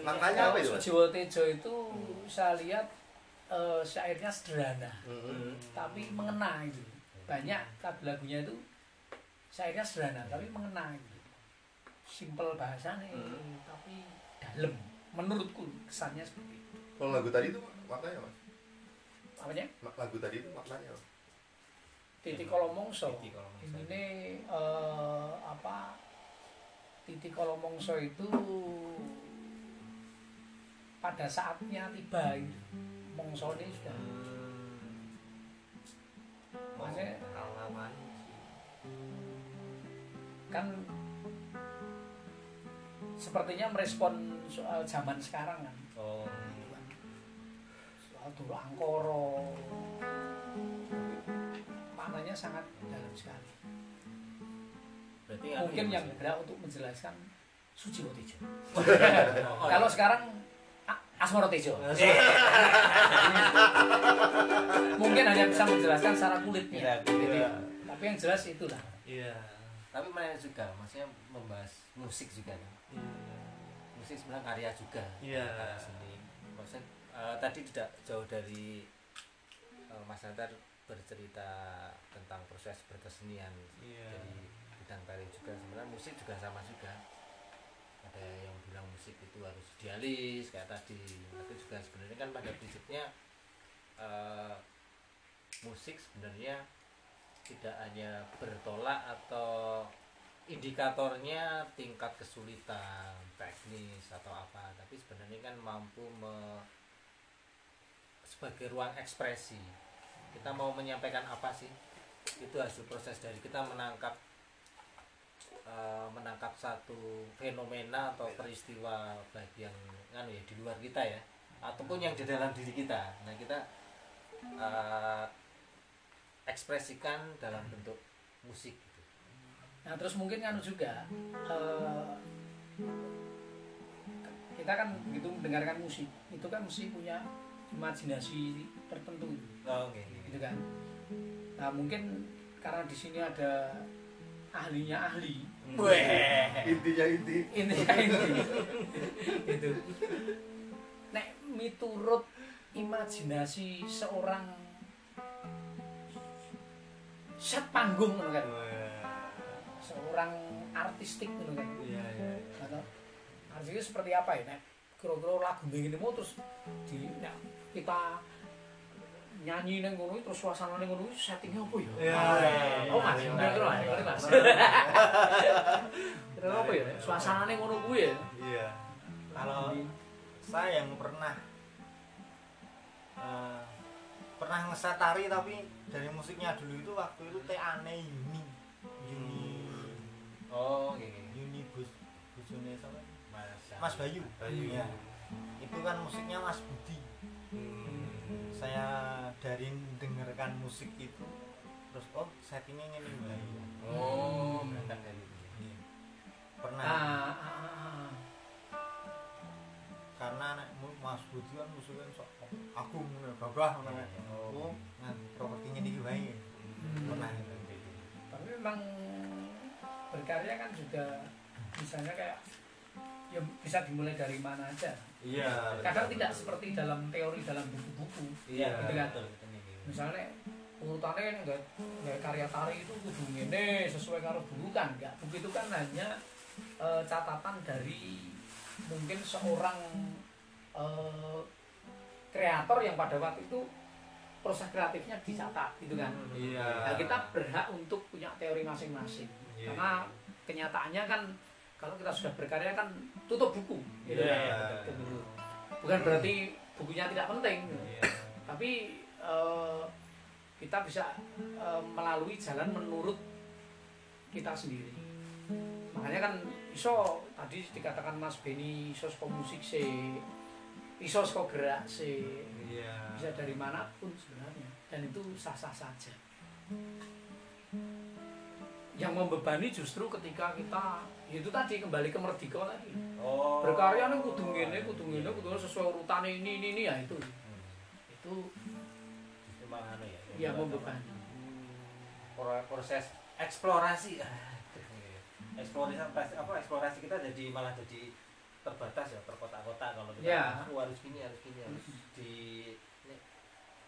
Maknanya apa itu Mas? Sujiwo Tejo itu saya lihat syairnya sederhana, tapi mengena itu. Banyak lagu-lagunya itu syairnya sederhana, tapi mengena itu. Simple bahasanya, tapi dalam. Menurutku kesannya seperti itu. Kalau lagu tadi itu maknanya Mas? Apanya? Lagu tadi itu maknanya apa? Titik Kolomongso. Titik Kolomongso. Ini apa? Titik Kolomongso itu pada saatnya tiba itu. Mongso ini sudah maksudnya kan sepertinya merespon soal zaman sekarang kan. Oh. Soal dulu angkoro maknanya sangat dalam sekali. Berarti Mungkin yang berhak untuk menjelaskan Sujiwo Tejo. Oh, Kalau sekarang Asmoro Tejo. Mungkin hanya bisa menjelaskan secara kulitnya. Iya. Tapi yang jelas itulah. Iya. tapi menarik juga, maksudnya membahas musik juga kan. Musik sebenarnya karya juga. Iya. Karya seni. Maksudnya tadi tidak jauh dari Mas Antar bercerita tentang proses berkesenian Iya. dari bidang tari juga. Sebenarnya musik juga sama juga. ada yang bilang musik itu harus idealis kayak tadi, itu juga sebenarnya kan pada prinsipnya musik sebenarnya tidak hanya bertolak atau indikatornya tingkat kesulitan teknis atau apa, tapi sebenarnya kan mampu sebagai ruang ekspresi. Kita mau menyampaikan apa sih, itu hasil proses dari kita menangkap satu fenomena atau peristiwa baik yang kan ya di luar kita ya ataupun yang di dalam diri kita. Nah kita ekspresikan dalam bentuk musik gitu. Nah terus mungkin kan juga kita kan begitu mendengarkan musik itu kan mesti punya imajinasi tertentu gitu kan. Nah mungkin karena di sini ada ahlinya ahli, intinya inti itu nek miturut imajinasi seorang set panggung kan, seorang artistik kan, atau artistik seperti apa ya nek kira-kira lagu begini mau terus kita nyanyi neng ngono terus suasana neng ngono settingnya apa ya? Oh mas, mas. Kira apa ya? Suasana neng ngono kuwi ya. Iya. Kalau saya yang pernah ngeset tari tapi dari musiknya dulu itu waktu itu Teane Yuni. Oh, gitu. Yuni bojone sama Mas Bayu. Ya. Itu kan musiknya Mas Budi. Saya dari dengarkan musik itu terus settingnya ngene Bayu. Oh, berangkat dari itu. Pernah. Karena Mas Budi kan musiknya sok aku gagah ngono. Oh, propertinya niki wae. Pernah gitu. Tapi memang berkarya kan juga misalnya kayak ya bisa dimulai dari mana aja. Iya. Kadang tidak seperti dalam teori dalam buku-buku. Iya, gitu kan. betul. Misalnya urutannya nggak karya tari itu kudu ngene sesuai karo buku kan enggak. Buku itu kan hanya catatan dari mungkin seorang kreator yang pada waktu itu proses kreatifnya dicatat gitu kan. Iya. Nah, kita berhak untuk punya teori masing-masing. Iya. Karena kenyataannya kan kalau kita sudah berkarya kan tutup buku gitu Iya. kan. Bukan berarti bukunya tidak penting. Iya. Tapi kita bisa melalui jalan menurut kita sendiri. Makanya kan iso tadi dikatakan Mas Beni iso saka musik sih, iso saka gerak sih, bisa dari manapun sebenarnya dan itu sah-sah saja. Yang membebani justru ketika kita itu tadi kembali ke Merdeka tadi. Berkarya nih kudu ngene sesuai urutan ini ya itu. Itu Cuma ya. ya membebani. Proses eksplorasi. Eksplorasi kita malah jadi terbatas ya, terkotak-kotak kalau kita harus gini harus di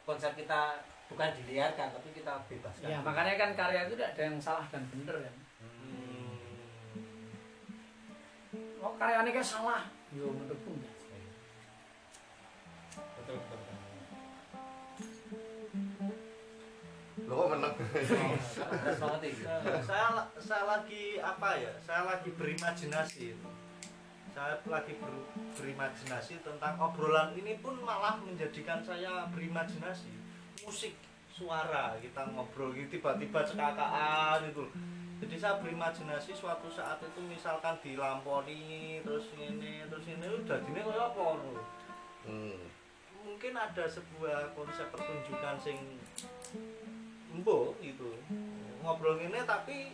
konsep kita bukan diliarkan tapi kita bebaskan. Ya makanya kan karya itu tidak ada yang salah dan benar kan. Oh karyanya kan salah, yo menurutku enggak. Betul. lo kok menang Saya lagi apa ya? Saya lagi berimajinasi. Saya lagi berimajinasi tentang obrolan ini pun malah menjadikan saya berimajinasi. Musik, suara, kita ngobrol gitu tiba-tiba cekakaan itu. Jadi saya berimajinasi suatu saat itu misalkan dilamponi terus ini udah gini kaya apa ngono. Mungkin ada sebuah konsep pertunjukan sing gitu ngobrol ini tapi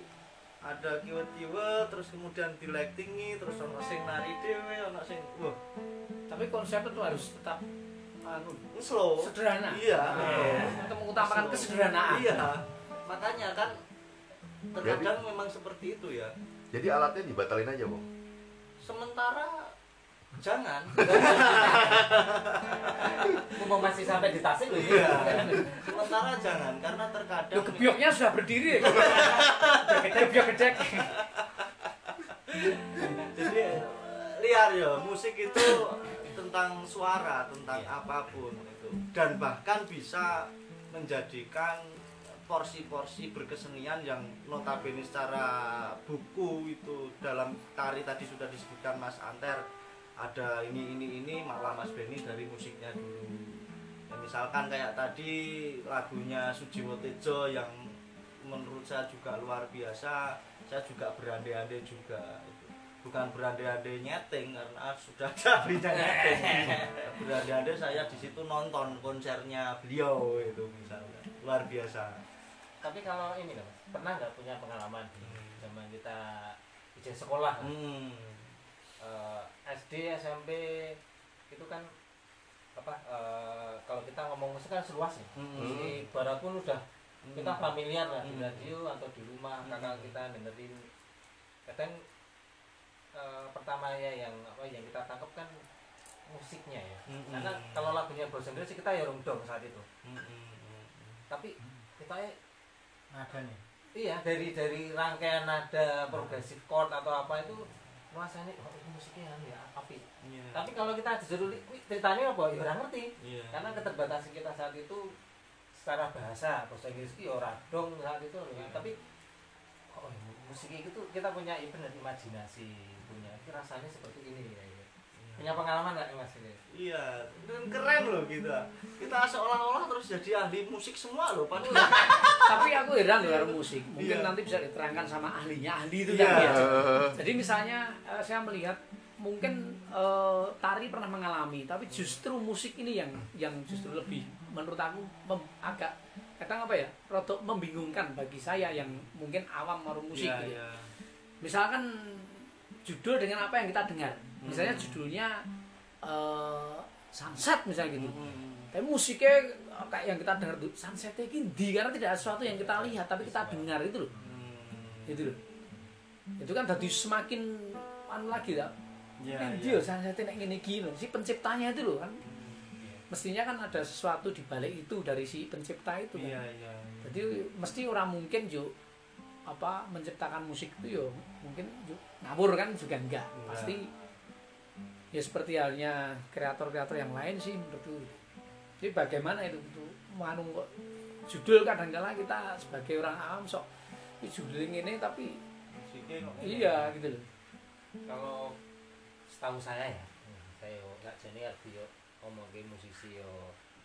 ada kiwet-kiwet terus kemudian dilectingi terus ono sing nari dhewe ono sing Tapi konsep itu harus tetap slow sederhana. Iya. Untuk mengutamakan kesederhanaan. Iya. Makanya kan terkadang memang seperti itu ya. jadi alatnya dibatalin aja Bang. Sementara jangan. Mau masih sampai di Tasik loh. Iya. Sementara jangan karena terkadang Gebyoknya sudah berdiri. Gebyok gedek. jadi tentang suara, tentang apapun itu, dan bahkan bisa menjadikan porsi-porsi berkesenian yang notabene secara buku itu dalam tari tadi sudah disebutkan Mas Anter, ada ini malah Mas Beni dari musiknya dulu. Ya, misalkan kayak tadi lagunya Sujiwo Tejo yang menurut saya juga luar biasa, saya juga berandai-andai juga itu. Bukan berandai-andai nyeting karena sudah ada ahlinya nyeting. Berandai-andai saya di situ nonton konsernya beliau itu misalnya. Luar biasa. Tapi kalau ini loh, pernah nggak punya pengalaman di zaman kita izin sekolah? SD, SMP itu kan kalau kita ngomong musik kan seluas ya. Jadi barat pun udah kita familiar lah di radio atau di rumah, kakak kita dengerin. Kadang pertama ya yang kita tangkap kan musiknya ya. Karena kalau lagunya bahasa Inggris kita ya rungdong saat itu. Tapi kita nadanya. Iya, dari rangkaian nada progresif chord atau apa itu nuansanya ini musiknya ya api. Tapi kalau kita disuruh ceritanya apa ya ora ngerti. Karena keterbatasan kita saat itu secara bahasa Inggris itu ora dong saat itu ya. Tapi musik itu kita punya benar imajinasi, punya rasanya seperti ini ya. Punya pengalaman nggak Mas ini? Iya, dan keren loh kita. Kita seolah-olah terus jadi ahli musik semua loh padahal. Tapi aku heran dengan musik. Mungkin nanti bisa diterangkan sama ahlinya, ahli itu tadi ya. Jadi misalnya saya melihat mungkin tari pernah mengalami, tapi justru musik ini yang justru lebih menurut aku agak kadang apa ya, rodok membingungkan bagi saya yang mungkin awam marung musik gitu. Misalkan judul dengan apa yang kita dengar. Misalnya judulnya Sunset misalnya gitu. Tapi musiknya kayak yang kita dengar tuh Sunsetnya ini karena tidak ada sesuatu yang kita lihat tapi kita dengar itu loh. Itu loh. Itu kan jadi semakin lagi lah. Dia Sunsetnya nek ngene iki loh. Si penciptanya itu loh kan. Mestinya kan ada sesuatu di balik itu dari si pencipta itu kan. Jadi mesti orang mungkin menciptakan musik itu yo mungkin ngawur kan juga enggak. Pasti ya seperti halnya kreator-kreator yang lain sih menurutku. Jadi bagaimana itu mengandung kok judul kadang-kala kita sebagai orang awam sok judulnya ini tapi iya gitu loh. Kalau setahu saya ya, saya nggak jadi arti ngomongin musisi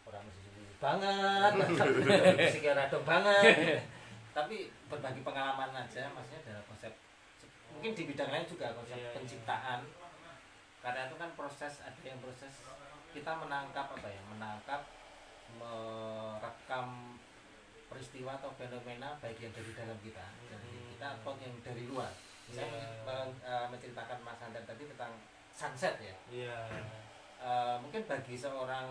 orang musisi banget, musisi radong banget. Tapi berbagi pengalaman aja, maksudnya dalam konsep mungkin di bidang lain juga konsep penciptaan. Karena itu kan ada yang proses kita menangkap merekam peristiwa atau fenomena baik yang dari dalam kita atau yang dari luar. Saya menceritakan Mas Andan tadi tentang sunset ya. Mungkin bagi seorang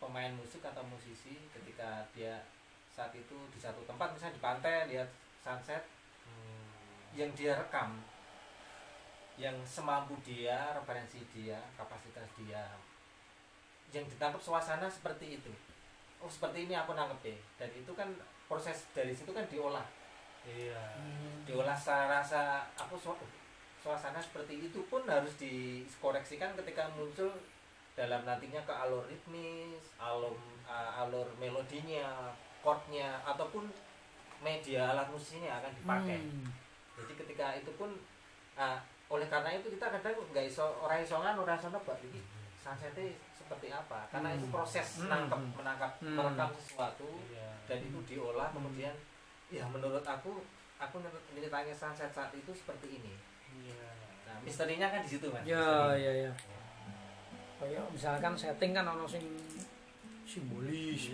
pemain musik atau musisi ketika dia saat itu di satu tempat misalnya di pantai lihat sunset yang dia rekam, yang semampu dia, referensi dia, kapasitas dia, yang ditangkap suasana seperti itu. Oh seperti ini aku nangkep deh. Dan itu kan proses dari situ kan diolah. Diolah secara rasa suasana seperti itu pun harus dikoreksikan ketika muncul dalam nantinya ke alur ritmis, alur melodinya, chordnya ataupun media alat musiknya akan dipakai. Jadi ketika itu pun oleh karena itu kita kadang nggak orang iso nebak iki sunsetnya seperti apa karena itu proses menangkap merekam sesuatu dan itu diolah kemudian ya menurut aku menceritanya sunset saat itu seperti ini. Nah misterinya kan di situ Mas. Ya. Kayak misalkan setting kan ono sing simbolis,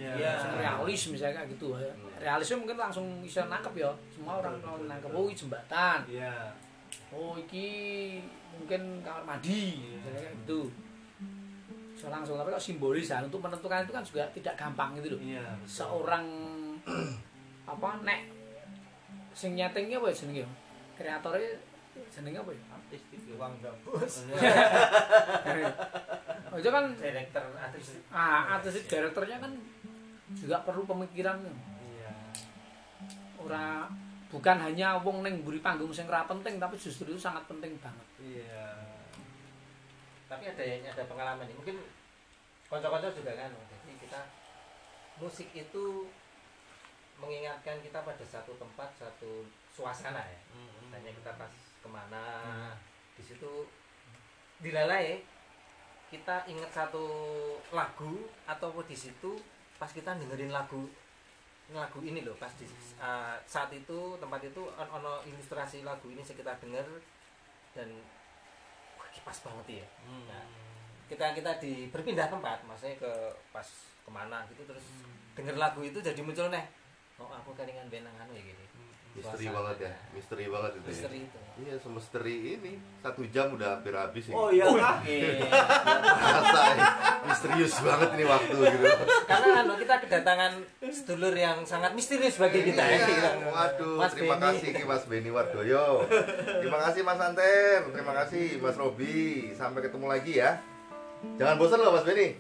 realis misalnya kayak gitu ya. Realisnya mungkin langsung bisa nangkep ya. Semua orang kalau nangkep oh ini jembatan. Oh iki mungkin kamar mandi misalnya kayak gitu. So langsung tapi kalau simbolis ya untuk menentukan itu kan juga tidak gampang gitu loh. Seorang nek sing nyetingnya apa jenenge ya? Kreatornya jenenge apa ya? Artis itu Uang gabus. Oh, itu kan Direktur artis. artis direkturnya kan juga perlu pemikiran. Bukan hanya wong ning mburi panggung sing ora penting tapi justru itu sangat penting banget. tapi ada pengalaman nih. Mungkin konco-konco juga kan. Jadi kita musik itu mengingatkan kita pada satu tempat, satu suasana ya. Misalnya kita pas kemana, di situ dilalai kita ingat satu lagu atau di situ pas kita dengerin lagu ini loh, pas di saat itu tempat itu ono ilustrasi lagu ini sekitar denger dan wah, pas banget ya. Nah, kita berpindah tempat, maksudnya ke pas kemana gitu terus denger lagu itu jadi muncul nih. Oh aku kelingan benang anu ya gini. Misteri banget ya, misteri banget itu Misteri ya. itu. Iya, semisteri ini 1 jam udah hampir habis ya. Oh iya kah? Masa ya, misterius banget ini waktu gitu. Karena kita kedatangan sedulur yang sangat misterius bagi kita ya. Iya, waduh, Mas terima Beni. kasih Mas Beni Wardoyo. Terima kasih Mas Anter, terima kasih Mas Robi. Sampai ketemu lagi ya. Jangan bosan loh Mas Beni.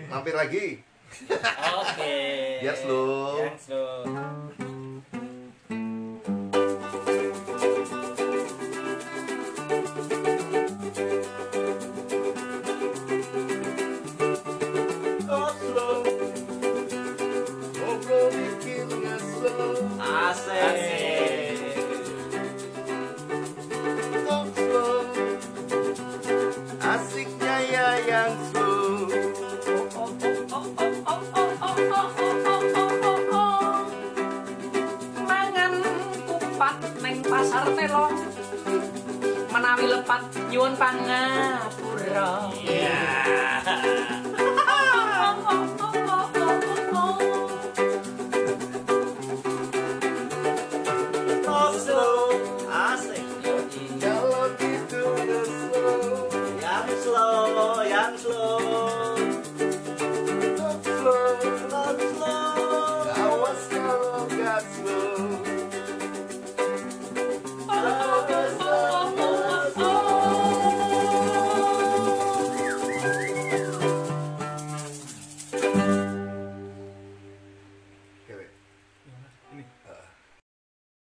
Mampir lagi. Oke. Biar slow. Yang slow. Ngobrol bikin ngesel. Asik. Talk slow. Asiknya ya yang slow. Mangan kupat neng pasar telong menawi lepat nyuwun pangapura. Talk slow. Asik. Kalau gitu udah slow. Yang slow, yang slow.